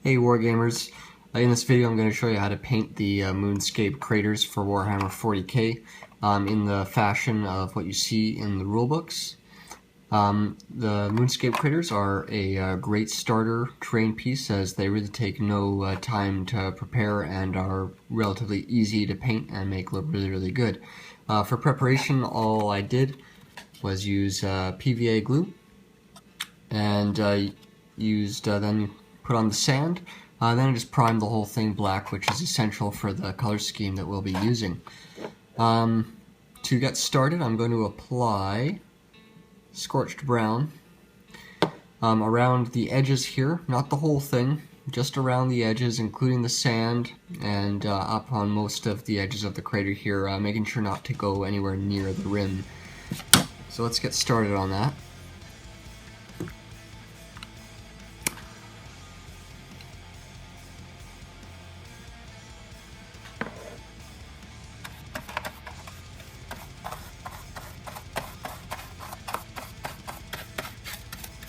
Hey Wargamers, in this video I'm going to show you how to paint the Moonscape craters for Warhammer 40k in the fashion of what you see in the rulebooks. The Moonscape craters are a great starter terrain piece as they really take no time to prepare and are relatively easy to paint and make look really good. For preparation, all I did was use PVA glue and then put on the sand. Then I just primed the whole thing black, which is essential for the color scheme that we'll be using. To get started, I'm going to apply scorched brown around the edges here, not the whole thing, just around the edges, including the sand, and up on most of the edges of the crater here, making sure not to go anywhere near the rim. So let's get started on that.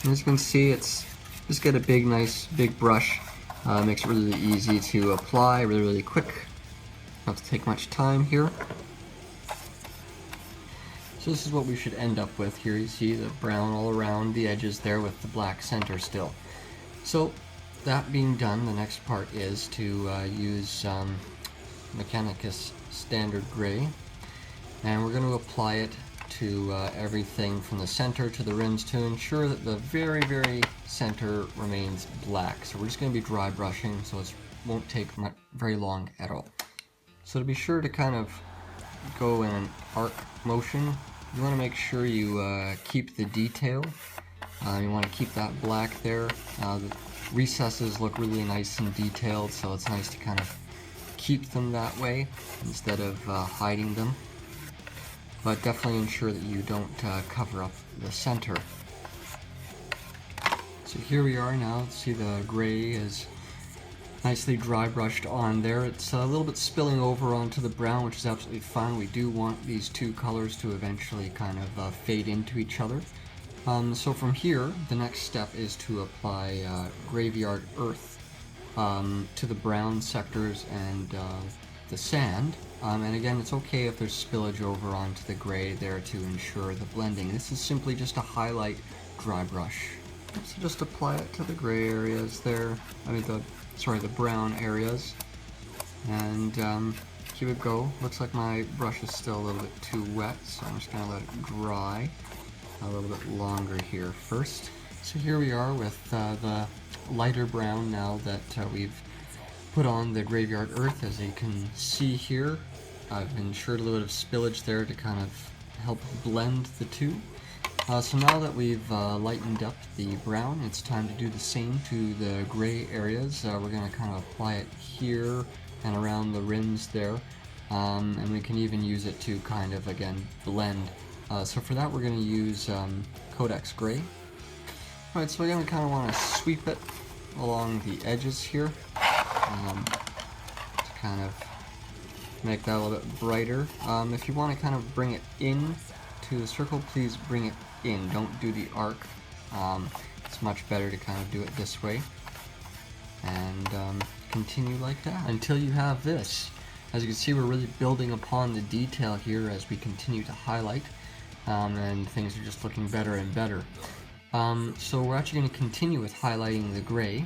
As you can see, it's just get a nice big brush. Makes it really easy to apply, really quick. Not to take much time here. So this is what we should end up with here. You see the brown all around the edges there with the black center still. So that being done, the next part is to use Mechanicus Standard Gray, and we're going to apply it to everything from the center to the rims to ensure that the very center remains black. So we're just going to be dry brushing, so it won't take very long at all. So to be sure to kind of go in an arc motion, you want to make sure you keep the detail. You want to keep that black there. The recesses look really nice and detailed, so it's nice to kind of keep them that way instead of hiding them. But definitely ensure that you don't cover up the center. So here we are now. See, the gray is nicely dry brushed on there. It's a little bit spilling over onto the brown, which is absolutely fine. We do want these two colors to eventually kind of fade into each other. So from here, the next step is to apply Graveyard Earth to the brown sectors and the sand. And again, it's okay if there's spillage over onto the gray there to ensure the blending. This is simply just a highlight dry brush. So just apply it to the gray areas there, the brown areas, and keep it go. Looks like my brush is still a little bit too wet, so I'm just going to let it dry a little bit longer here first. So here we are with the lighter brown now that we've put on the Graveyard Earth. As you can see here, I've ensured a little bit of spillage there to kind of help blend the two. So now that we've lightened up the brown, it's time to do the same to the gray areas. We're going to kind of apply it here and around the rims there, and we can even use it to kind of, again, blend. So for that we're going to use Codex Gray. Alright, so we're going to kind of want to sweep it along the edges here to kind of make that a little bit brighter. If you want to kind of bring it in to the circle, please bring it in. Don't do the arc. It's much better to kind of do it this way. And continue like that until you have this. As you can see, we're really building upon the detail here as we continue to highlight, and things are just looking better and better. So we're actually going to continue with highlighting the gray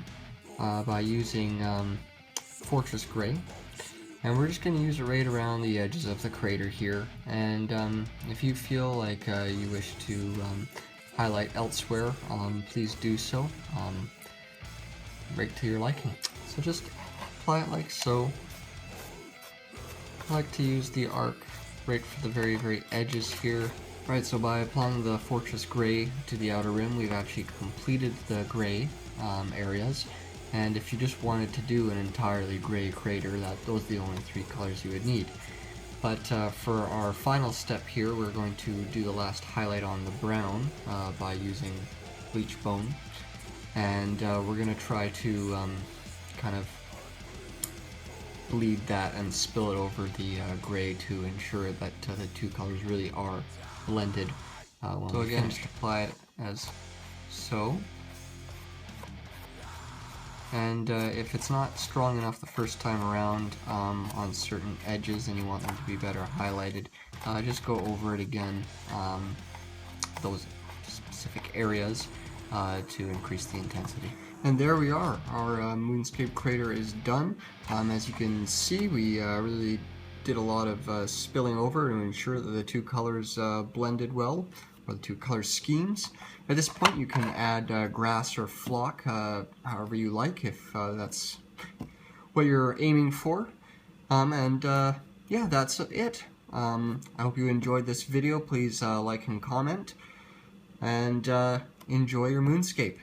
by using Fortress Gray. And we're just going to use it right around the edges of the crater here, and if you feel like you wish to highlight elsewhere, please do so, right to your liking. So just apply it like so. I like to use the arc right for the very edges here. Right, so by applying the Fortress Gray to the outer rim, we've actually completed the gray areas. And if you just wanted to do an entirely gray crater, those are the only three colors you would need. But for our final step here, we're going to do the last highlight on the brown by using bleach bone. And we're going to try to kind of bleed that and spill it over the gray to ensure that the two colors really are blended. So again, just apply it as so. And if it's not strong enough the first time around on certain edges and you want them to be better highlighted, just go over it again, those specific areas, to increase the intensity. And there we are, our Moonscape crater is done. As you can see, we really did a lot of spilling over to ensure that the two colors blended well, or the two color schemes. At this point you can add grass or flock, however you like, if that's what you're aiming for. Yeah, that's it. I hope you enjoyed this video. Please like and comment, and enjoy your Moonscape.